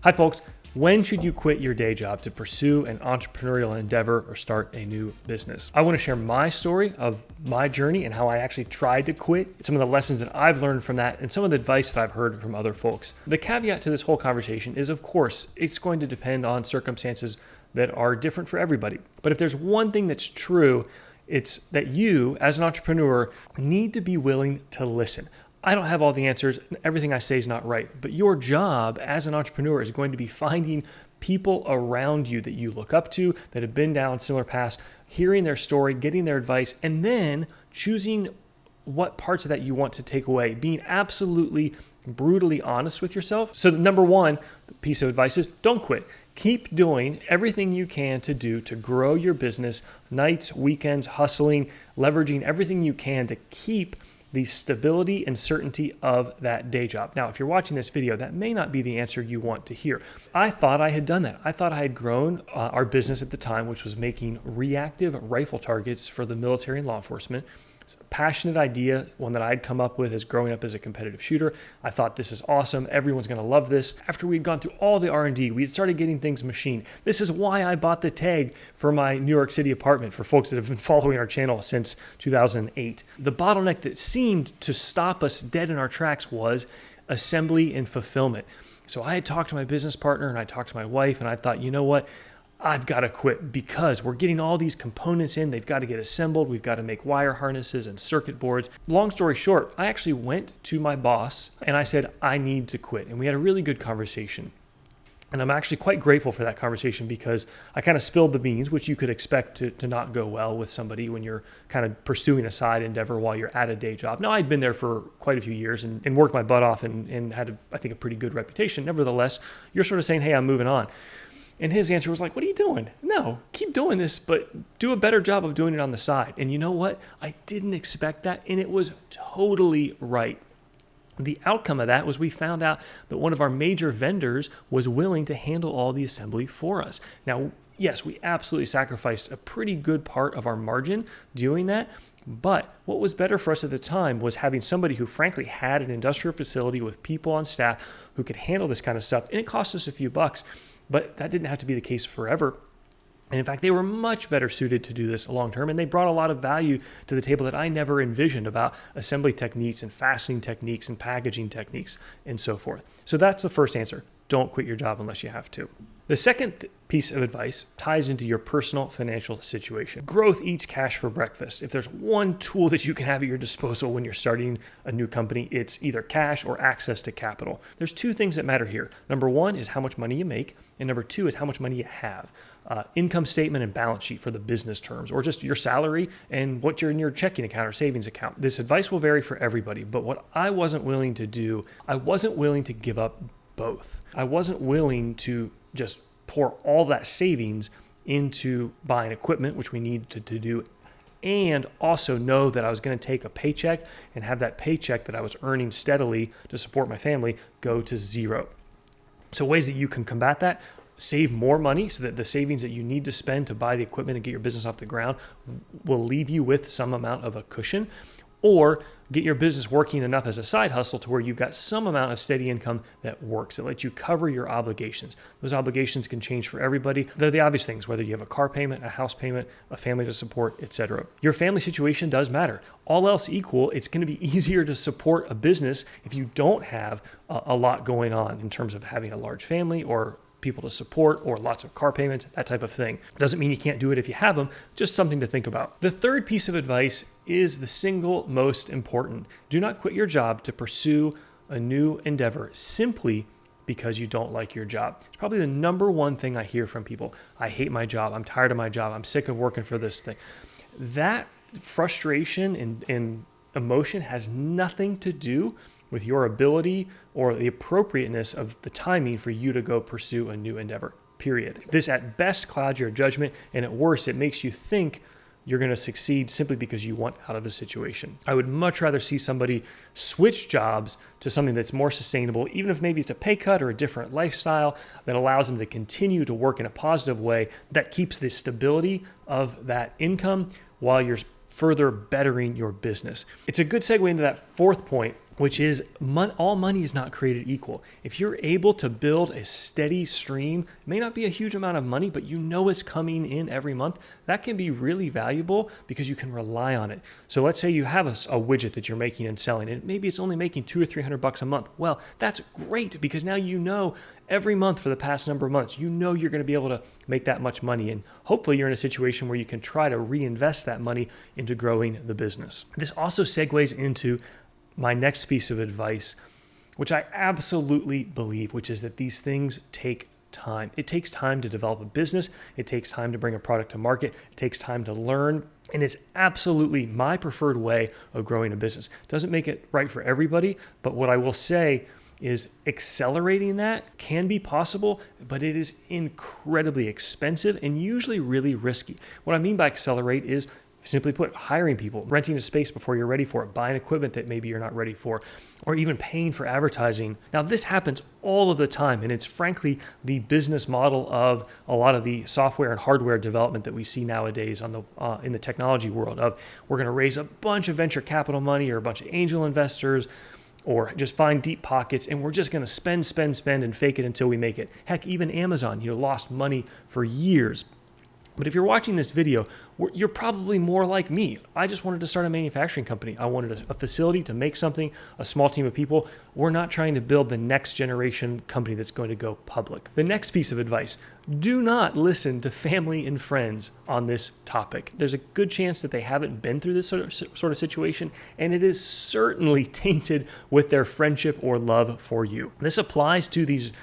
Hi folks, when should you quit your day job to pursue an entrepreneurial endeavor or start a new business? I want to share my story of my journey and how I actually tried to quit, some of the lessons that I've learned from that, and some of the advice that I've heard from other folks. The caveat to this whole conversation is, of course, it's going to depend on circumstances that are different for everybody. But if there's one thing that's true, it's that you, as an entrepreneur, need to be willing to listen. I don't have all the answers. Everything I say is not right. But your job as an entrepreneur is going to be finding people around you that you look up to, that have been down similar paths, hearing their story, getting their advice, and then choosing what parts of that you want to take away, being absolutely brutally honest with yourself. So the number one piece of advice is don't quit. Keep doing everything you can to do to grow your business, nights, weekends, hustling, leveraging everything you can to keep the stability and certainty of that day job. Now, if you're watching this video, that may not be the answer you want to hear. I thought I had done that. I thought I had grown our business at the time, which was making reactive rifle targets for the military and law enforcement. It's a passionate idea, one that I'd come up with as growing up as a competitive shooter. I thought this is awesome. Everyone's going to love this. After we'd gone through all the R&D, we had started getting things machined. This is why I bought the tag for my New York City apartment for folks that have been following our channel since 2008. The bottleneck that seemed to stop us dead in our tracks was assembly and fulfillment. So I had talked to my business partner and I talked to my wife and I thought, you know what? I've got to quit because we're getting all these components in. They've got to get assembled. We've got to make wire harnesses and circuit boards. Long story short, I actually went to my boss and I said, I need to quit. And we had a really good conversation. And I'm actually quite grateful for that conversation because I kind of spilled the beans, which you could expect to not go well with somebody when you're kind of pursuing a side endeavor while you're at a day job. Now, I'd been there for quite a few years and worked my butt off and had, I think, a pretty good reputation. Nevertheless, you're sort of saying, hey, I'm moving on. And his answer was like, what are you doing? No, keep doing this, but do a better job of doing it on the side. And you know what? I didn't expect that, and it was totally right. The outcome of that was we found out that one of our major vendors was willing to handle all the assembly for us. Now, yes, we absolutely sacrificed a pretty good part of our margin doing that. But what was better for us at the time was having somebody who frankly had an industrial facility with people on staff who could handle this kind of stuff. And it cost us a few bucks. But that didn't have to be the case forever. And in fact, they were much better suited to do this long term, and they brought a lot of value to the table that I never envisioned about assembly techniques and fastening techniques and packaging techniques and so forth. So that's the first answer. Don't quit your job unless you have to. The second piece of advice ties into your personal financial situation. Growth eats cash for breakfast. If there's one tool that you can have at your disposal when you're starting a new company, it's either cash or access to capital. There's two things that matter here. Number one is how much money you make, and number two is how much money you have. Income statement and balance sheet for the business terms, or just your salary and what you're in your checking account or savings account. This advice will vary for everybody, but what I wasn't willing to do, I wasn't willing to give up both. I wasn't willing to just pour all that savings into buying equipment, which we needed to do, and also know that I was going to take a paycheck and have that paycheck that I was earning steadily to support my family go to zero. So ways that you can combat that: save more money so that the savings that you need to spend to buy the equipment and get your business off the ground will leave you with some amount of a cushion, or get your business working enough as a side hustle to where you've got some amount of steady income that works. It lets you cover your obligations. Those obligations can change for everybody. They're the obvious things, whether you have a car payment, a house payment, a family to support, etc. Your family situation does matter. All else equal, it's going to be easier to support a business if you don't have a lot going on in terms of having a large family or people to support or lots of car payments, that type of thing. Doesn't mean you can't do it if you have them, just something to think about. The third piece of advice is the single most important. Do not quit your job to pursue a new endeavor simply because you don't like your job. It's probably the number one thing I hear from people. I hate my job. I'm tired of my job. I'm sick of working for this thing. That frustration and emotion has nothing to do with your ability or the appropriateness of the timing for you to go pursue a new endeavor, period. This at best clouds your judgment, and at worst, it makes you think you're going to succeed simply because you want out of the situation. I would much rather see somebody switch jobs to something that's more sustainable, even if maybe it's a pay cut or a different lifestyle that allows them to continue to work in a positive way that keeps the stability of that income while you're further bettering your business. It's a good segue into that fourth point, which is all money is not created equal. If you're able to build a steady stream, it may not be a huge amount of money, but you know it's coming in every month, that can be really valuable because you can rely on it. So let's say you have a widget that you're making and selling, and maybe it's only making $200 or $300 a month. Well, that's great because now you know every month for the past number of months, you know you're going to be able to make that much money. And hopefully you're in a situation where you can try to reinvest that money into growing the business. This also segues into my next piece of advice, which I absolutely believe, which is that these things take time. It takes time to develop a business. It takes time to bring a product to market. It takes time to learn. And it's absolutely my preferred way of growing a business. Doesn't make it right for everybody, but what I will say is accelerating that can be possible, but it is incredibly expensive and usually really risky. What I mean by accelerate is, simply put, hiring people, renting a space before you're ready for it, buying equipment that maybe you're not ready for, or even paying for advertising. Now, this happens all of the time, and it's frankly the business model of a lot of the software and hardware development that we see nowadays on the in the technology world of we're going to raise a bunch of venture capital money or a bunch of angel investors or just find deep pockets, and we're just going to spend and fake it until we make it. Heck, even Amazon, lost money for years. But if you're watching this video, you're probably more like me. I just wanted to start a manufacturing company. I wanted a facility to make something, a small team of people. We're not trying to build the next generation company that's going to go public. The next piece of advice, do not listen to family and friends on this topic. There's a good chance that they haven't been through this sort of situation, and it is certainly tainted with their friendship or love for you. This applies to these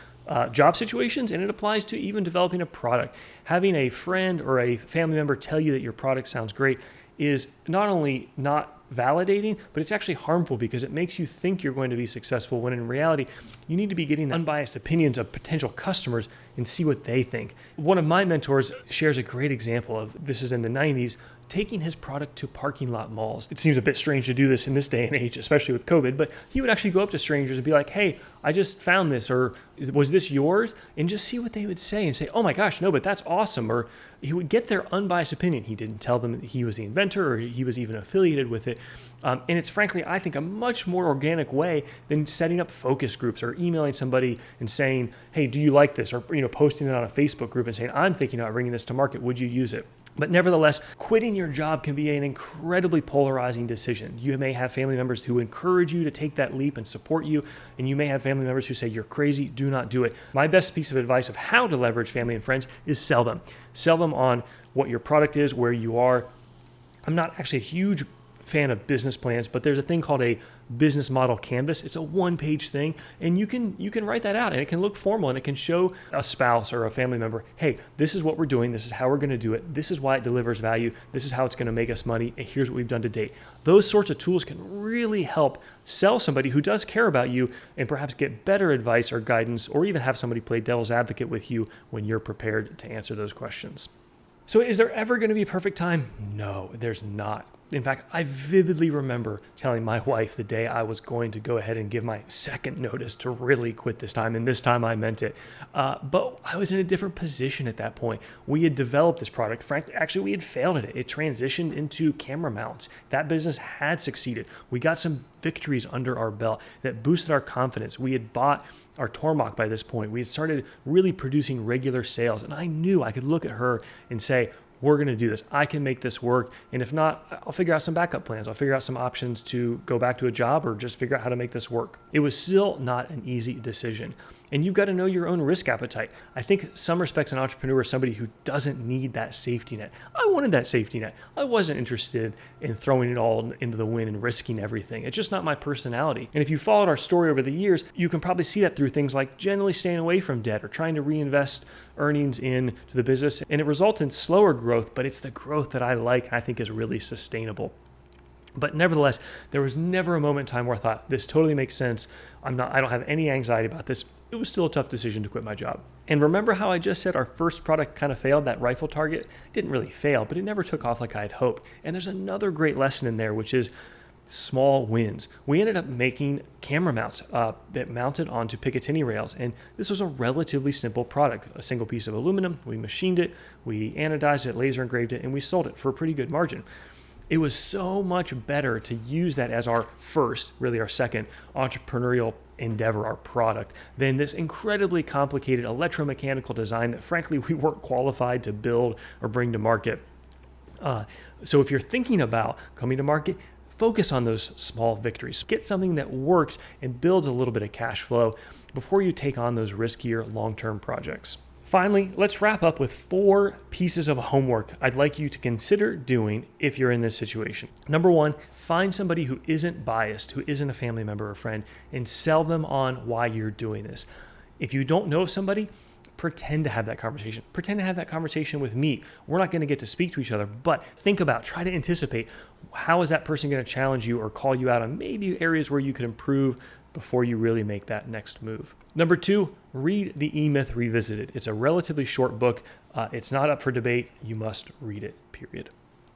job situations, and it applies to even developing a product. Having a friend or a family member tell you that your product sounds great is not only not validating, but it's actually harmful because it makes you think you're going to be successful when in reality, you need to be getting the unbiased opinions of potential customers and see what they think. One of my mentors shares a great example of this is in the 90s, taking his product to parking lot malls. It seems a bit strange to do this in this day and age, especially with COVID, but he would actually go up to strangers and be like, hey, I just found this, or was this yours? And just see what they would say and say, oh my gosh, no, but that's awesome. Or he would get their unbiased opinion. He didn't tell them that he was the inventor or he was even affiliated with it. And it's frankly, I think, a much more organic way than setting up focus groups or emailing somebody and saying, hey, do you like this? Or posting it on a Facebook group and saying, I'm thinking about bringing this to market. Would you use it? But nevertheless, quitting your job can be an incredibly polarizing decision. You may have family members who encourage you to take that leap and support you, and you may have family members who say, you're crazy, do not do it. My best piece of advice of how to leverage family and friends is sell them. Sell them on what your product is, where you are. I'm not actually a huge fan of business plans, but there's a thing called a business model canvas. It's a one-page thing, and you can write that out, and it can look formal, and it can show a spouse or a family member, hey, this is what we're doing, this is how we're going to do it, this is why it delivers value, this is how it's going to make us money, and here's what we've done to date. Those sorts of tools can really help sell somebody who does care about you and perhaps get better advice or guidance, or even have somebody play devil's advocate with you when you're prepared to answer those questions. So is there ever going to be a perfect time? No, there's not. In fact, I vividly remember telling my wife the day I was going to go ahead and give my second notice to really quit this time, and this time I meant it. But I was in a different position at that point. We had developed this product. Frankly, actually, we had failed at it. It transitioned into camera mounts. That business had succeeded. We got some victories under our belt that boosted our confidence. We had bought our Tormach by this point. We had started really producing regular sales, and I knew I could look at her and say, we're going to do this. I can make this work. And if not, I'll figure out some backup plans. I'll figure out some options to go back to a job or just figure out how to make this work. It was still not an easy decision. And you've got to know your own risk appetite. I think some respects an entrepreneur is somebody who doesn't need that safety net. I wanted that safety net. I wasn't interested in throwing it all into the wind and risking everything. It's just not my personality. And if you followed our story over the years, you can probably see that through things like generally staying away from debt or trying to reinvest earnings into the business. And it results in slower growth, but it's the growth that I like, I think is really sustainable. But nevertheless, there was never a moment in time where I thought, this totally makes sense. I don't have any anxiety about this. It was still a tough decision to quit my job. And remember how I just said our first product kind of failed, that rifle target? It didn't really fail, but it never took off like I had hoped. And there's another great lesson in there, which is small wins. We ended up making camera mounts that mounted onto Picatinny rails. And this was a relatively simple product, a single piece of aluminum. We machined it, we anodized it, laser engraved it, and we sold it for a pretty good margin. It was so much better to use that as our first, really our second entrepreneurial endeavor, our product, than this incredibly complicated electromechanical design that frankly we weren't qualified to build or bring to market. So if you're thinking about coming to market, focus on those small victories. Get something that works and builds a little bit of cash flow before you take on those riskier long-term projects. Finally, let's wrap up with 4 pieces of homework I'd like you to consider doing if you're in this situation. Number 1, find somebody who isn't biased, who isn't a family member or friend, and sell them on why you're doing this. If you don't know somebody, pretend to have that conversation. Pretend to have that conversation with me. We're not going to get to speak to each other, but try to anticipate, how is that person going to challenge you or call you out on maybe areas where you could improve before you really make that next move. Number 2, read The E-Myth Revisited. It's a relatively short book. It's not up for debate. You must read it, period.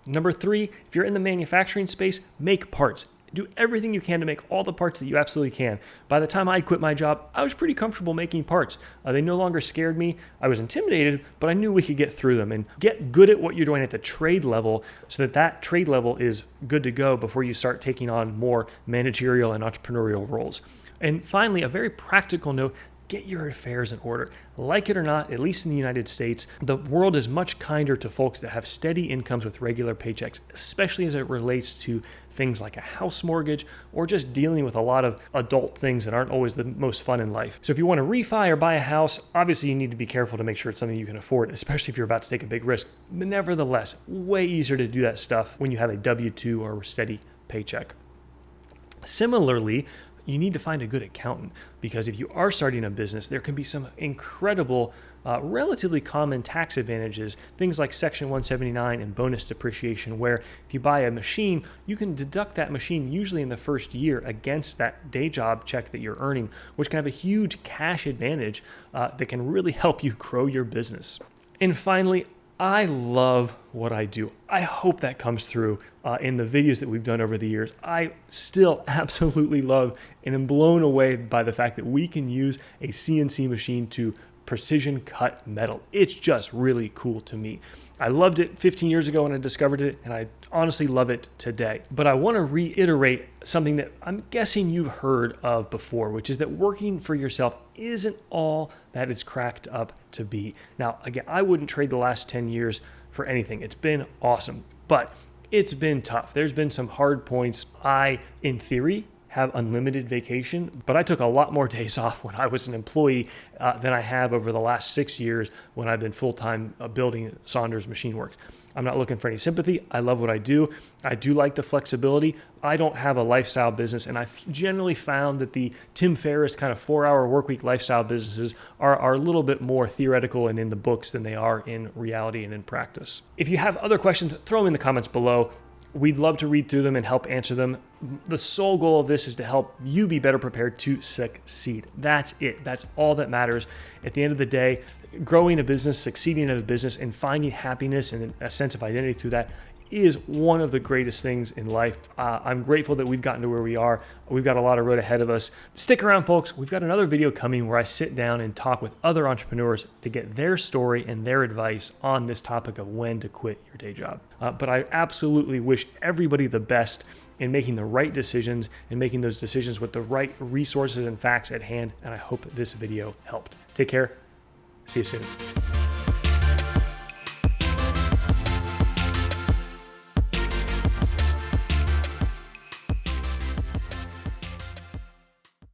Number 3, if you're in the manufacturing space, make parts. Do everything you can to make all the parts that you absolutely can. By the time I quit my job, I was pretty comfortable making parts. They no longer scared me. I was intimidated, but I knew we could get through them. And get good at what you're doing at the trade level so that trade level is good to go before you start taking on more managerial and entrepreneurial roles. And finally, a very practical note, get your affairs in order. Like it or not, at least in the United States, the world is much kinder to folks that have steady incomes with regular paychecks, especially as it relates to things like a house mortgage or just dealing with a lot of adult things that aren't always the most fun in life. So if you want to refi or buy a house, obviously you need to be careful to make sure it's something you can afford, especially if you're about to take a big risk. But nevertheless, way easier to do that stuff when you have a W-2 or a steady paycheck. Similarly, you need to find a good accountant, because if you are starting a business, there can be some incredible, relatively common tax advantages, things like Section 179 and bonus depreciation, where if you buy a machine, you can deduct that machine usually in the first year against that day job check that you're earning, which can have a huge cash advantage that can really help you grow your business. And finally, I love what I do. I hope that comes through in the videos that we've done over the years. I still absolutely love and am blown away by the fact that we can use a CNC machine to precision cut metal. It's just really cool to me. I loved it 15 years ago when I discovered it, and I honestly love it today. But I want to reiterate something that I'm guessing you've heard of before, which is that working for yourself isn't all that it's cracked up to be. Now, again, I wouldn't trade the last 10 years for anything. It's been awesome, but it's been tough. There's been some hard points. I, in theory, have unlimited vacation, but I took a lot more days off when I was an employee than I have over the last 6 years when I've been full-time building Saunders Machine Works. I'm not looking for any sympathy. I love what I do. I do like the flexibility. I don't have a lifestyle business, and I've generally found that the Tim Ferriss kind of 4-hour workweek lifestyle businesses are a little bit more theoretical and in the books than they are in reality and in practice. If you have other questions, throw them in the comments below. We'd love to read through them and help answer them. The sole goal of this is to help you be better prepared to succeed. That's it. That's all that matters. At the end of the day, growing a business, succeeding in a business, and finding happiness and a sense of identity through that is one of the greatest things in life. I'm grateful that we've gotten to where we are. We've got a lot of road ahead of us. Stick around, folks. We've got another video coming where I sit down and talk with other entrepreneurs to get their story and their advice on this topic of when to quit your day job. But I absolutely wish everybody the best in making the right decisions and making those decisions with the right resources and facts at hand. And I hope this video helped. Take care. See you soon.